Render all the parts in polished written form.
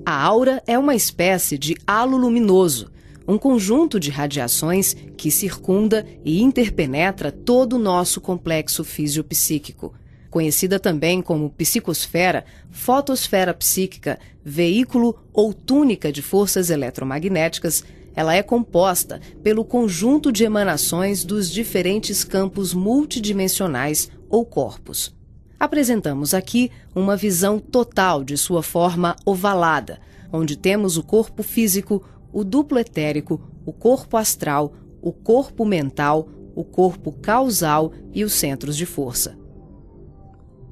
A aura é uma espécie de halo luminoso, um conjunto de radiações que circunda e interpenetra todo o nosso complexo fisiopsíquico. Conhecida também como psicosfera, fotosfera psíquica, veículo ou túnica de forças eletromagnéticas, ela é composta pelo conjunto de emanações dos diferentes campos multidimensionais ou corpos. Apresentamos aqui uma visão total de sua forma ovalada, onde temos o corpo físico, o duplo etérico, o corpo astral, o corpo mental, o corpo causal e os centros de força.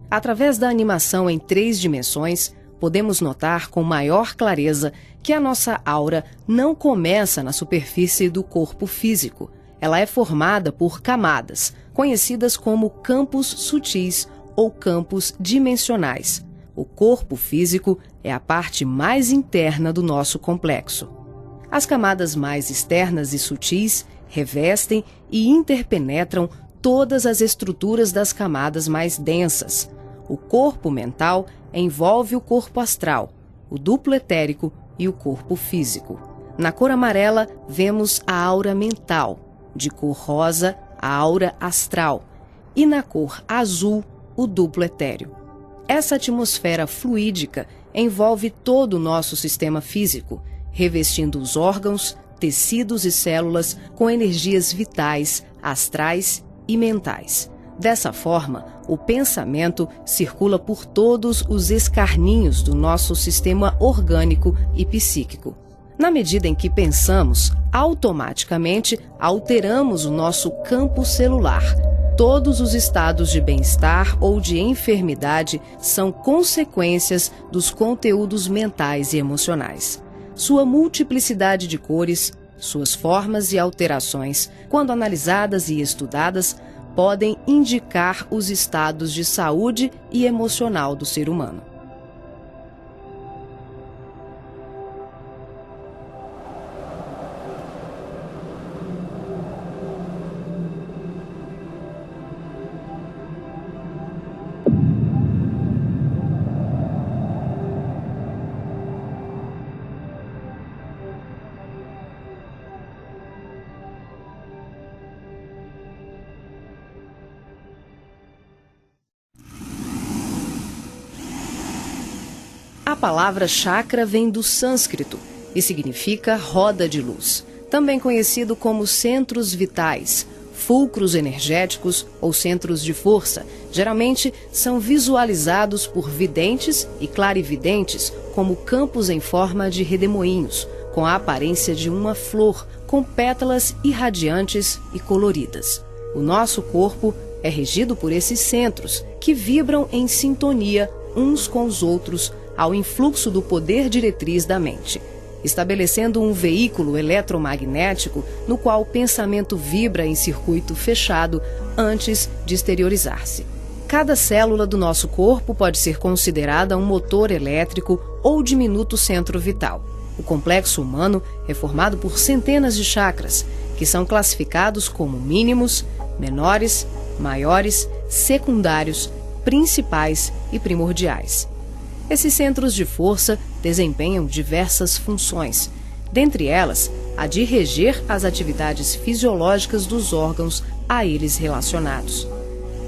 Através da animação em 3 dimensões, podemos notar com maior clareza que a nossa aura não começa na superfície do corpo físico. Ela é formada por camadas, conhecidas como campos sutis ou campos dimensionais. O corpo físico é a parte mais interna do nosso complexo. As camadas mais externas e sutis revestem e interpenetram todas as estruturas das camadas mais densas. O corpo mental envolve o corpo astral, o duplo etérico e o corpo físico. Na cor amarela, vemos a aura mental, de cor rosa, a aura astral, e na cor azul, o duplo etéreo. Essa atmosfera fluídica envolve todo o nosso sistema físico, revestindo os órgãos, tecidos e células com energias vitais, astrais e mentais. Dessa forma, o pensamento circula por todos os escarninhos do nosso sistema orgânico e psíquico. Na medida em que pensamos, automaticamente alteramos o nosso campo celular. Todos os estados de bem-estar ou de enfermidade são consequências dos conteúdos mentais e emocionais. Sua multiplicidade de cores, suas formas e alterações, quando analisadas e estudadas, podem indicar os estados de saúde e emocional do ser humano. A palavra chakra vem do sânscrito e significa roda de luz, também conhecido como centros vitais, fulcros energéticos ou centros de força. Geralmente são visualizados por videntes e clarividentes como campos em forma de redemoinhos, com a aparência de uma flor, com pétalas irradiantes e coloridas. O nosso corpo é regido por esses centros, que vibram em sintonia uns com os outros, ao influxo do poder diretriz da mente, estabelecendo um veículo eletromagnético no qual o pensamento vibra em circuito fechado antes de exteriorizar-se. Cada célula do nosso corpo pode ser considerada um motor elétrico ou diminuto centro vital. O complexo humano é formado por centenas de chakras, que são classificados como mínimos, menores, maiores, secundários, principais e primordiais. Esses centros de força desempenham diversas funções, dentre elas a de reger as atividades fisiológicas dos órgãos a eles relacionados.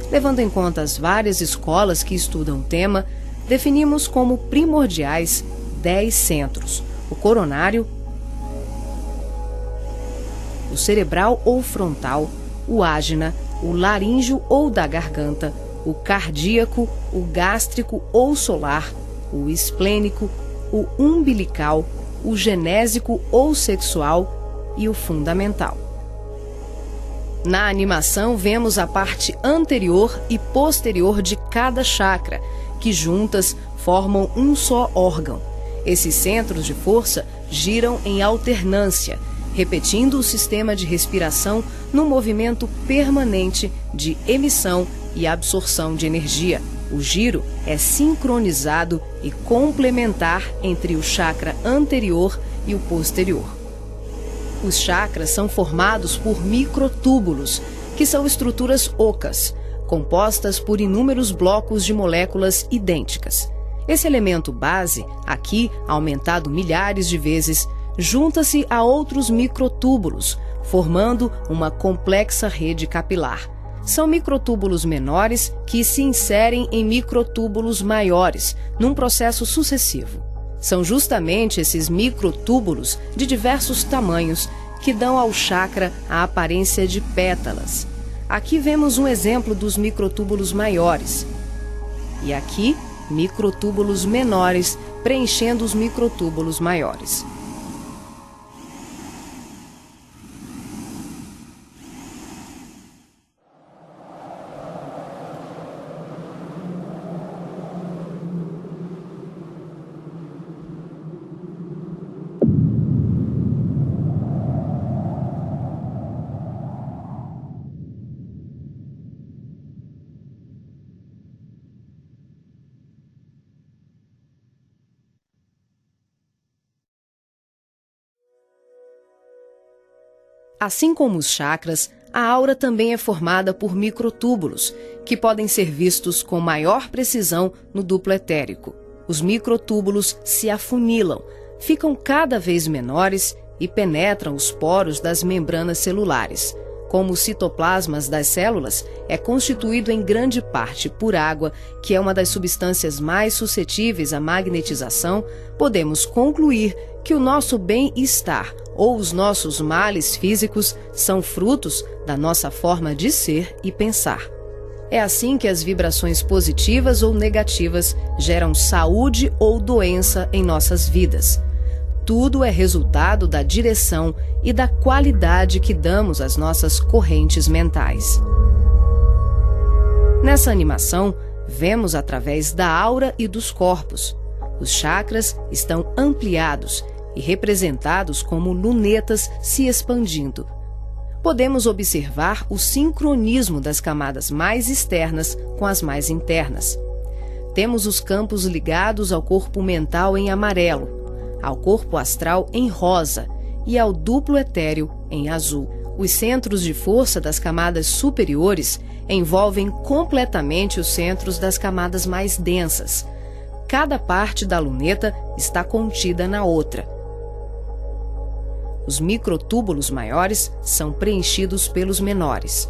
Levando em conta as várias escolas que estudam o tema, definimos como primordiais 10 centros: o coronário, o cerebral ou frontal, o ágina, o laríngeo ou da garganta, o cardíaco, o gástrico ou solar, o esplênico, o umbilical, o genésico ou sexual e o fundamental. Na animação, vemos a parte anterior e posterior de cada chakra, que juntas formam um só órgão. Esses centros de força giram em alternância, repetindo o sistema de respiração num movimento permanente de emissão e absorção de energia. O giro é sincronizado e complementar entre o chakra anterior e o posterior. Os chakras são formados por microtúbulos, que são estruturas ocas, compostas por inúmeros blocos de moléculas idênticas. Esse elemento base, aqui aumentado milhares de vezes, junta-se a outros microtúbulos, formando uma complexa rede capilar. São microtúbulos menores que se inserem em microtúbulos maiores, num processo sucessivo. São justamente esses microtúbulos de diversos tamanhos que dão ao chakra a aparência de pétalas. Aqui vemos um exemplo dos microtúbulos maiores. E aqui, microtúbulos menores preenchendo os microtúbulos maiores. Assim como os chakras, a aura também é formada por microtúbulos, que podem ser vistos com maior precisão no duplo etérico. Os microtúbulos se afunilam, ficam cada vez menores e penetram os poros das membranas celulares. Como os citoplasmas das células é constituído em grande parte por água, que é uma das substâncias mais suscetíveis à magnetização, podemos concluir que o nosso bem-estar ou os nossos males físicos são frutos da nossa forma de ser e pensar. É assim que as vibrações positivas ou negativas geram saúde ou doença em nossas vidas. Tudo é resultado da direção e da qualidade que damos às nossas correntes mentais. Nessa animação, vemos através da aura e dos corpos. Os chakras estão ampliados e representados como lunetas se expandindo. Podemos observar o sincronismo das camadas mais externas com as mais internas. Temos os campos ligados ao corpo mental em amarelo, ao corpo astral em rosa e ao duplo etéreo em azul. Os centros de força das camadas superiores envolvem completamente os centros das camadas mais densas. Cada parte da luneta está contida na outra. Os microtúbulos maiores são preenchidos pelos menores.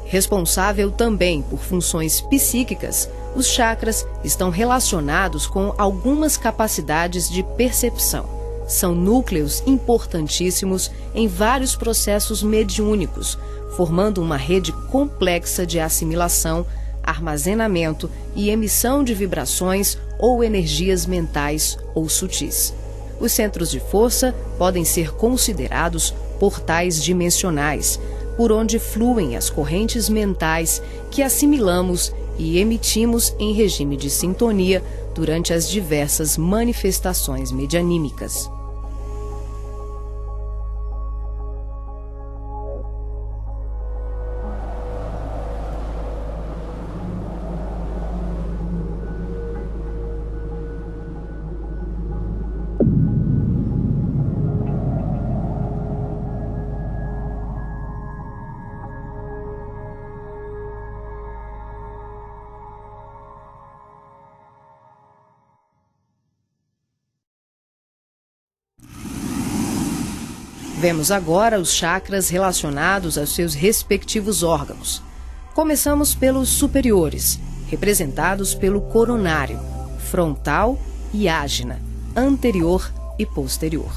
Responsável também por funções psíquicas, os chakras estão relacionados com algumas capacidades de percepção. São núcleos importantíssimos em vários processos mediúnicos, formando uma rede complexa de assimilação, armazenamento e emissão de vibrações ou energias mentais ou sutis. Os centros de força podem ser considerados portais dimensionais, por onde fluem as correntes mentais que assimilamos e emitimos em regime de sintonia durante as diversas manifestações medianímicas. Vemos agora os chakras relacionados aos seus respectivos órgãos. Começamos pelos superiores, representados pelo coronário, frontal e ágina, anterior e posterior.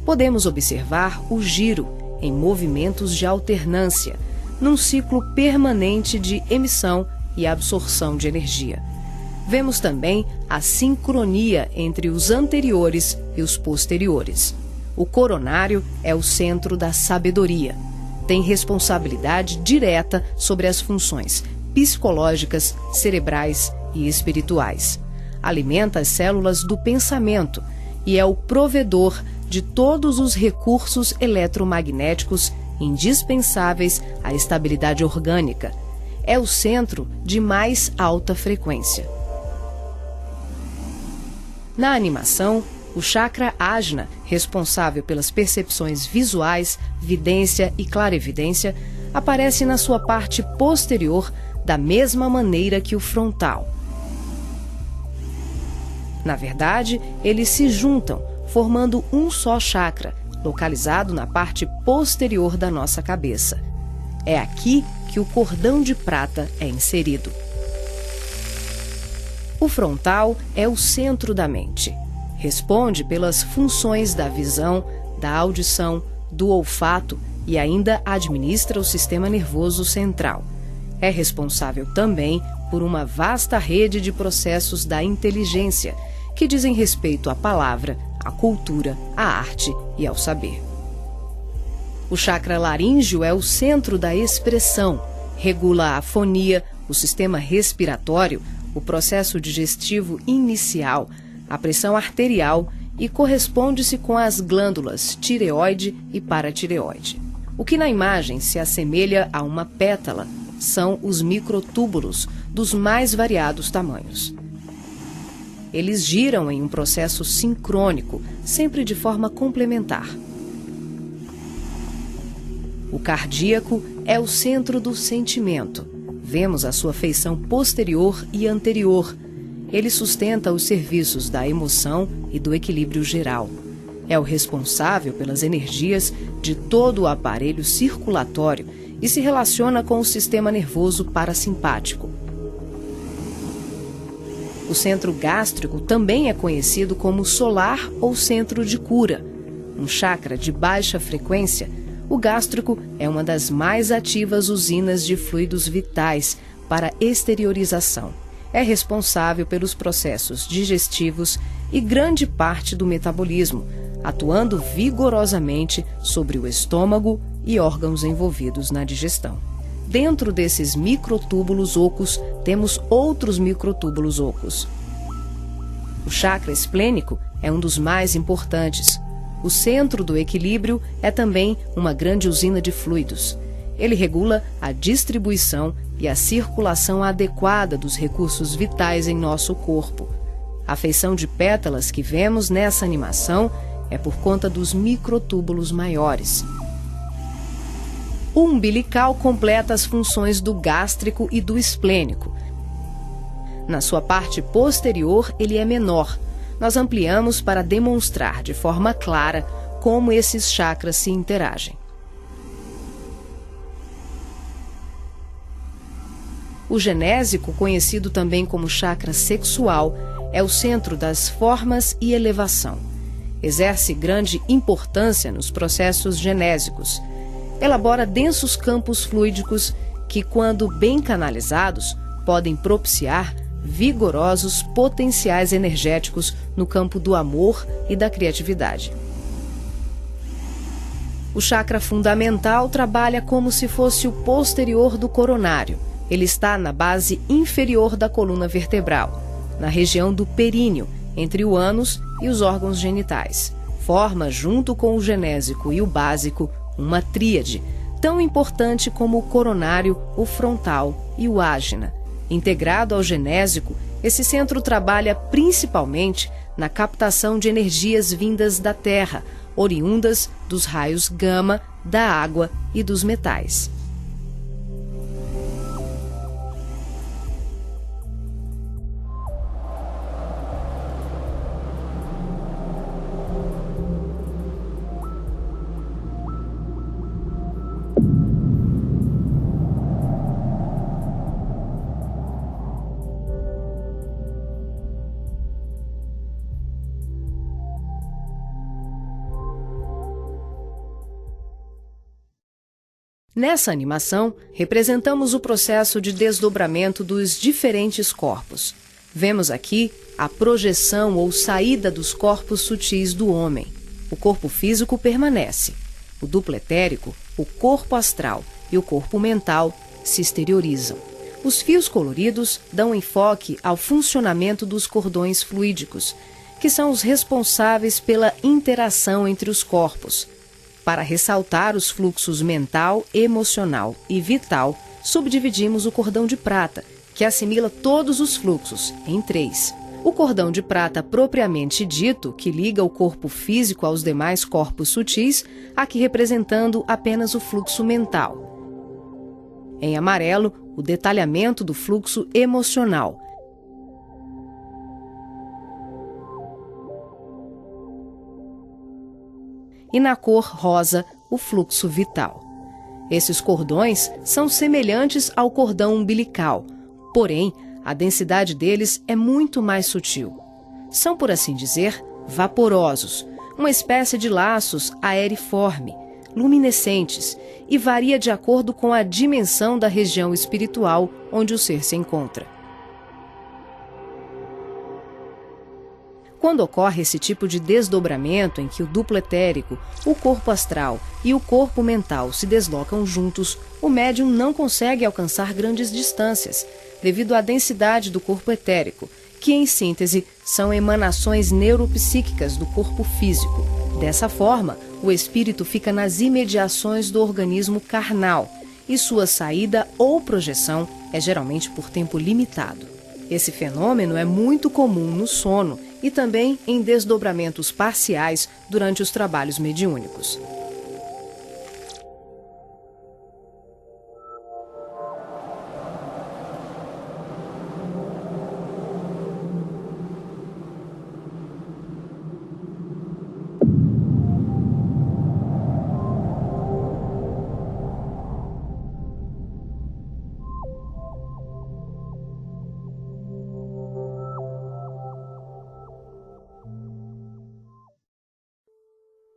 Podemos observar o giro em movimentos de alternância, num ciclo permanente de emissão e absorção de energia. Vemos também a sincronia entre os anteriores e os posteriores. O coronário é o centro da sabedoria. Tem responsabilidade direta sobre as funções psicológicas, cerebrais e espirituais. Alimenta as células do pensamento e é o provedor de todos os recursos eletromagnéticos indispensáveis à estabilidade orgânica. É o centro de mais alta frequência. Na animação, o chakra ágina, responsável pelas percepções visuais, vidência e clarevidência, aparece na sua parte posterior da mesma maneira que o frontal. Na verdade, eles se juntam, formando um só chakra, localizado na parte posterior da nossa cabeça. É aqui que o cordão de prata é inserido. O frontal é o centro da mente. Responde pelas funções da visão, da audição, do olfato e ainda administra o sistema nervoso central. É responsável também por uma vasta rede de processos da inteligência, que dizem respeito à palavra, à cultura, à arte e ao saber. O chakra laríngeo é o centro da expressão, regula a fonia, o sistema respiratório, o processo digestivo inicial, a pressão arterial e corresponde-se com as glândulas tireoide e paratireoide. O que na imagem se assemelha a uma pétala são os microtúbulos dos mais variados tamanhos. Eles giram em um processo sincrônico, sempre de forma complementar. O cardíaco é o centro do sentimento. Vemos a sua feição posterior e anterior. Ele sustenta os serviços da emoção e do equilíbrio geral. É o responsável pelas energias de todo o aparelho circulatório e se relaciona com o sistema nervoso parasimpático. O centro gástrico também é conhecido como solar ou centro de cura. Um chakra de baixa frequência, o gástrico é uma das mais ativas usinas de fluidos vitais para exteriorização. É responsável pelos processos digestivos e grande parte do metabolismo, atuando vigorosamente sobre o estômago e órgãos envolvidos na digestão. Dentro desses microtúbulos ocos, temos outros microtúbulos ocos. O chakra esplênico é um dos mais importantes. O centro do equilíbrio é também uma grande usina de fluidos. Ele regula a distribuição e a circulação adequada dos recursos vitais em nosso corpo. A feição de pétalas que vemos nessa animação é por conta dos microtúbulos maiores. O umbilical completa as funções do gástrico e do esplênico. Na sua parte posterior, ele é menor. Nós ampliamos para demonstrar de forma clara como esses chakras se interagem. O genésico, conhecido também como chakra sexual, é o centro das formas e elevação. Exerce grande importância nos processos genésicos. Elabora densos campos fluídicos que, quando bem canalizados, podem propiciar vigorosos potenciais energéticos no campo do amor e da criatividade. O chakra fundamental trabalha como se fosse o posterior do coronário. Ele está na base inferior da coluna vertebral, na região do períneo, entre o ânus e os órgãos genitais. Forma, junto com o genésico e o básico, uma tríade, tão importante como o coronário, o frontal e o ágina. Integrado ao genésico, esse centro trabalha principalmente na captação de energias vindas da Terra, oriundas dos raios gama, da água e dos metais. Nessa animação, representamos o processo de desdobramento dos diferentes corpos. Vemos aqui a projeção ou saída dos corpos sutis do homem. O corpo físico permanece. O duplo etérico, o corpo astral e o corpo mental se exteriorizam. Os fios coloridos dão enfoque ao funcionamento dos cordões fluídicos, que são os responsáveis pela interação entre os corpos. Para ressaltar os fluxos mental, emocional e vital, subdividimos o cordão de prata, que assimila todos os fluxos, em 3. O cordão de prata propriamente dito, que liga o corpo físico aos demais corpos sutis, aqui representando apenas o fluxo mental. Em amarelo, o detalhamento do fluxo emocional. E na cor rosa, o fluxo vital. Esses cordões são semelhantes ao cordão umbilical, porém, a densidade deles é muito mais sutil. São, por assim dizer, vaporosos, uma espécie de laços aeriforme, luminescentes, e varia de acordo com a dimensão da região espiritual onde o ser se encontra. Quando ocorre esse tipo de desdobramento em que o duplo etérico, o corpo astral e o corpo mental se deslocam juntos, o médium não consegue alcançar grandes distâncias, devido à densidade do corpo etérico, que, em síntese, são emanações neuropsíquicas do corpo físico. Dessa forma, o espírito fica nas imediações do organismo carnal, e sua saída ou projeção é geralmente por tempo limitado. Esse fenômeno é muito comum no sono e também em desdobramentos parciais durante os trabalhos mediúnicos.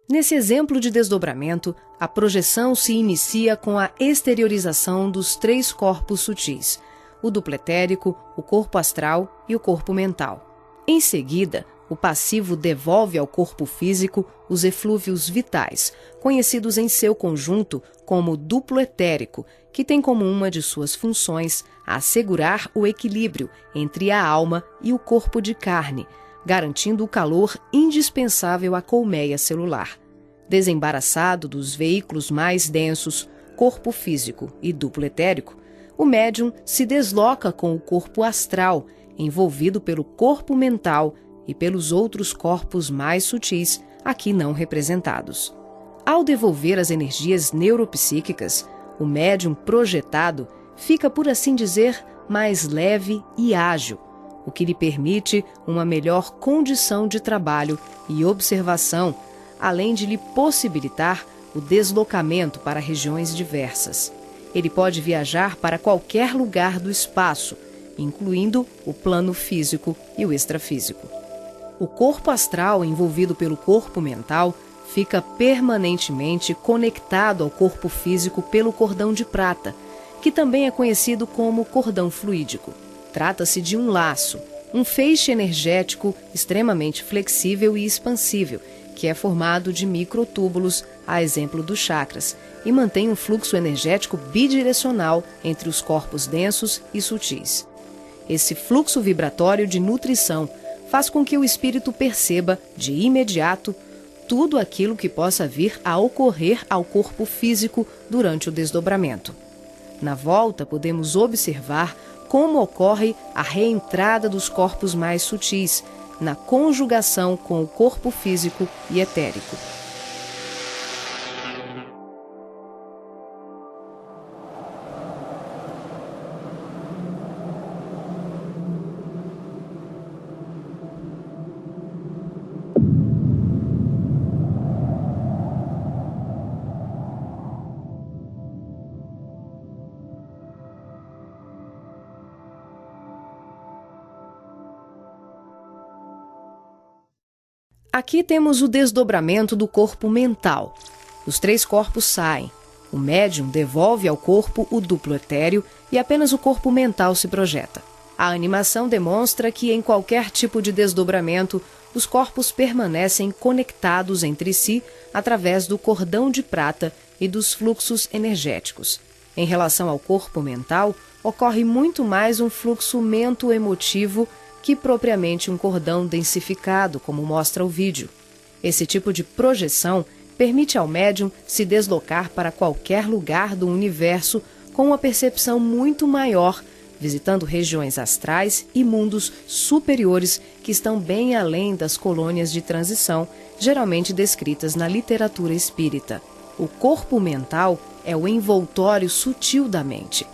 Nesse exemplo de desdobramento, a projeção se inicia com a exteriorização dos 3 corpos sutis, o duplo etérico, o corpo astral e o corpo mental. Em seguida, o passivo devolve ao corpo físico os eflúvios vitais, conhecidos em seu conjunto como duplo etérico, que tem como uma de suas funções assegurar o equilíbrio entre a alma e o corpo de carne, garantindo o calor indispensável à colmeia celular. Desembaraçado dos veículos mais densos, corpo físico e duplo etérico, o médium se desloca com o corpo astral, envolvido pelo corpo mental e pelos outros corpos mais sutis, aqui não representados. Ao devolver as energias neuropsíquicas, o médium projetado fica, por assim dizer, mais leve e ágil, o que lhe permite uma melhor condição de trabalho e observação, além de lhe possibilitar o deslocamento para regiões diversas. Ele pode viajar para qualquer lugar do espaço, incluindo o plano físico e o extrafísico. O corpo astral envolvido pelo corpo mental fica permanentemente conectado ao corpo físico pelo cordão de prata, que também é conhecido como cordão fluídico. Trata-se de um laço, um feixe energético extremamente flexível e expansível, que é formado de microtúbulos, a exemplo dos chakras, e mantém um fluxo energético bidirecional entre os corpos densos e sutis. Esse fluxo vibratório de nutrição faz com que o espírito perceba, de imediato, tudo aquilo que possa vir a ocorrer ao corpo físico durante o desdobramento. Na volta, podemos observar como ocorre a reentrada dos corpos mais sutis, na conjugação com o corpo físico e etérico. Aqui temos o desdobramento do corpo mental. Os 3 corpos saem. O médium devolve ao corpo o duplo etéreo e apenas o corpo mental se projeta. A animação demonstra que, em qualquer tipo de desdobramento, os corpos permanecem conectados entre si através do cordão de prata e dos fluxos energéticos. Em relação ao corpo mental, ocorre muito mais um fluxo mento-emotivo que propriamente um cordão densificado, como mostra o vídeo. Esse tipo de projeção permite ao médium se deslocar para qualquer lugar do universo com uma percepção muito maior, visitando regiões astrais e mundos superiores que estão bem além das colônias de transição, geralmente descritas na literatura espírita. O corpo mental é o envoltório sutil da mente.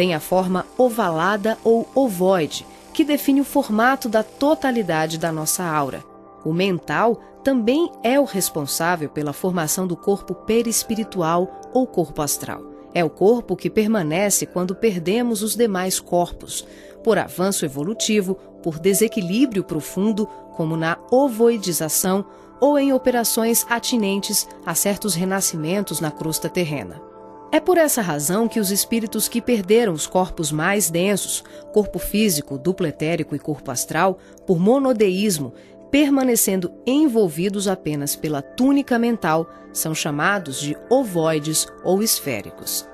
tem a forma ovalada ou ovoide, que define o formato da totalidade da nossa aura. O mental também é o responsável pela formação do corpo perispiritual ou corpo astral. É o corpo que permanece quando perdemos os demais corpos, por avanço evolutivo, por desequilíbrio profundo, como na ovoidização ou em operações atinentes a certos renascimentos na crosta terrena. É por essa razão que os espíritos que perderam os corpos mais densos, corpo físico, duplo etérico e corpo astral, por monodeísmo, permanecendo envolvidos apenas pela túnica mental, são chamados de ovoides ou esféricos.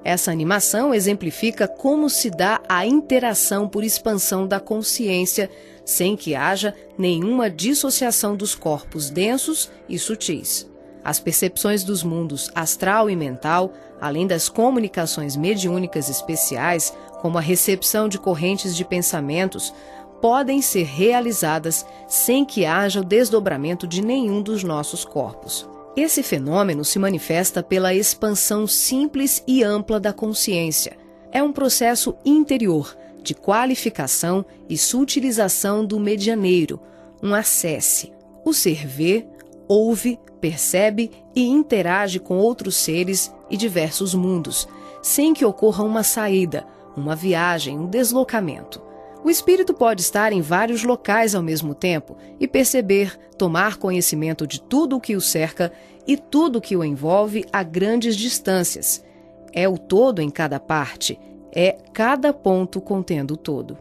Essa animação exemplifica como se dá a interação por expansão da consciência, sem que haja nenhuma dissociação dos corpos densos e sutis. As percepções dos mundos astral e mental, além das comunicações mediúnicas especiais, como a recepção de correntes de pensamentos, podem ser realizadas sem que haja o desdobramento de nenhum dos nossos corpos. Esse fenômeno se manifesta pela expansão simples e ampla da consciência. É um processo interior de qualificação e sutilização do medianeiro, um acesse. O ser vê, ouve, percebe e interage com outros seres e diversos mundos, sem que ocorra uma saída, uma viagem, um deslocamento. O espírito pode estar em vários locais ao mesmo tempo e perceber, tomar conhecimento de tudo o que o cerca e tudo o que o envolve a grandes distâncias. É o todo em cada parte, é cada ponto contendo o todo.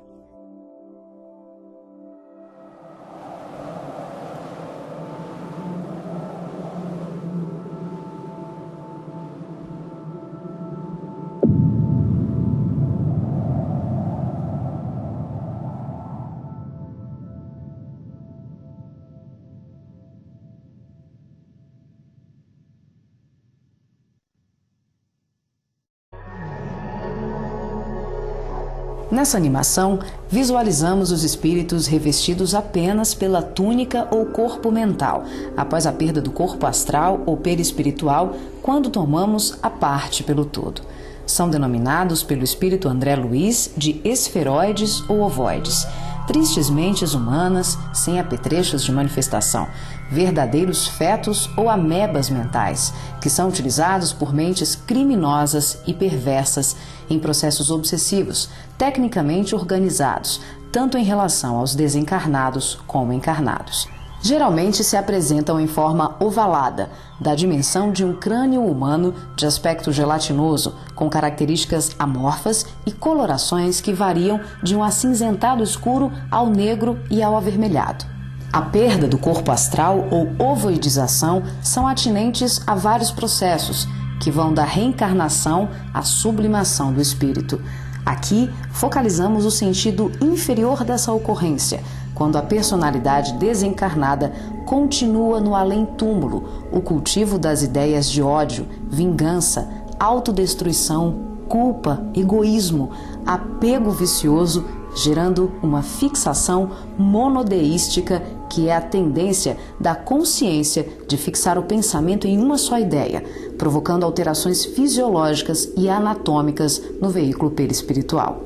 Nessa animação, visualizamos os espíritos revestidos apenas pela túnica ou corpo mental, após a perda do corpo astral ou perispiritual, quando tomamos a parte pelo todo. São denominados pelo espírito André Luiz de esferoides ou ovoides, tristes mentes humanas sem apetrechos de manifestação, verdadeiros fetos ou amebas mentais, que são utilizados por mentes criminosas e perversas em processos obsessivos, tecnicamente organizados, tanto em relação aos desencarnados como encarnados. Geralmente se apresentam em forma ovalada, da dimensão de um crânio humano de aspecto gelatinoso, com características amorfas e colorações que variam de um acinzentado escuro ao negro e ao avermelhado. A perda do corpo astral ou ovoidização são atinentes a vários processos, que vão da reencarnação à sublimação do espírito. Aqui, focalizamos o sentido inferior dessa ocorrência, quando a personalidade desencarnada continua no além-túmulo, o cultivo das ideias de ódio, vingança, autodestruição, culpa, egoísmo, apego vicioso, gerando uma fixação monodeística, que é a tendência da consciência de fixar o pensamento em uma só ideia, provocando alterações fisiológicas e anatômicas no veículo perispiritual.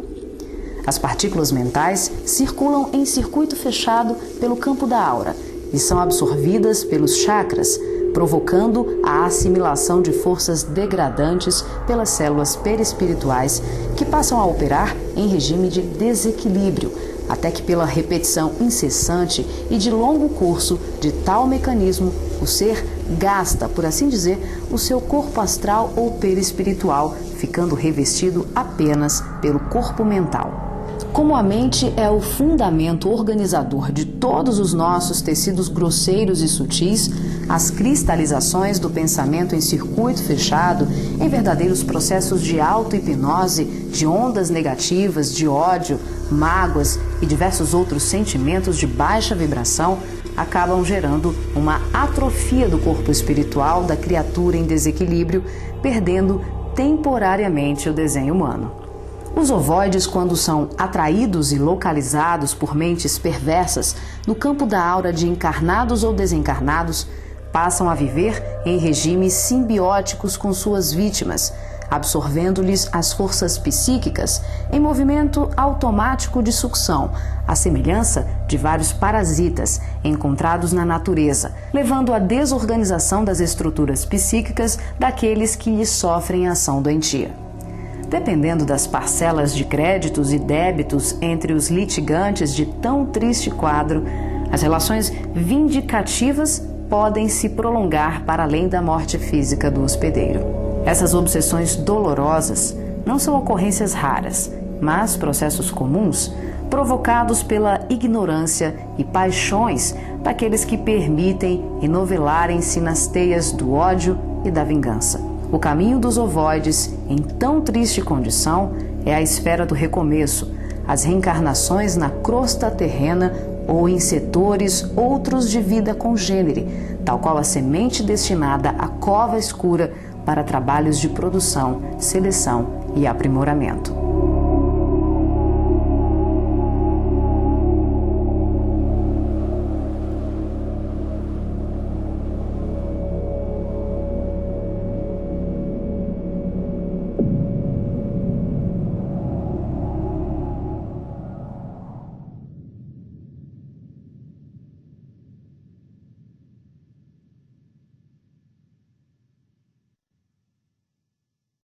As partículas mentais circulam em circuito fechado pelo campo da aura e são absorvidas pelos chakras, provocando a assimilação de forças degradantes pelas células perispirituais, que passam a operar em regime de desequilíbrio, até que pela repetição incessante e de longo curso de tal mecanismo, o ser gasta, por assim dizer, o seu corpo astral ou perispiritual, ficando revestido apenas pelo corpo mental. Como a mente é o fundamento organizador de todos os nossos tecidos grosseiros e sutis, as cristalizações do pensamento em circuito fechado, em verdadeiros processos de auto-hipnose, de ondas negativas, de ódio, mágoas e diversos outros sentimentos de baixa vibração, acabam gerando uma atrofia do corpo espiritual da criatura em desequilíbrio, perdendo temporariamente o desenho humano. Os ovoides, quando são atraídos e localizados por mentes perversas no campo da aura de encarnados ou desencarnados, passam a viver em regimes simbióticos com suas vítimas, absorvendo-lhes as forças psíquicas em movimento automático de sucção, à semelhança de vários parasitas encontrados na natureza, levando à desorganização das estruturas psíquicas daqueles que lhes sofrem a ação doentia. Dependendo das parcelas de créditos e débitos entre os litigantes de tão triste quadro, as relações vindicativas podem se prolongar para além da morte física do hospedeiro. Essas obsessões dolorosas não são ocorrências raras, mas processos comuns provocados pela ignorância e paixões daqueles que permitem enovelarem-se nas teias do ódio e da vingança. O caminho dos ovoides, em tão triste condição, é a esfera do recomeço, as reencarnações na crosta terrena ou em setores outros de vida congênere, tal qual a semente destinada à cova escura para trabalhos de produção, seleção e aprimoramento.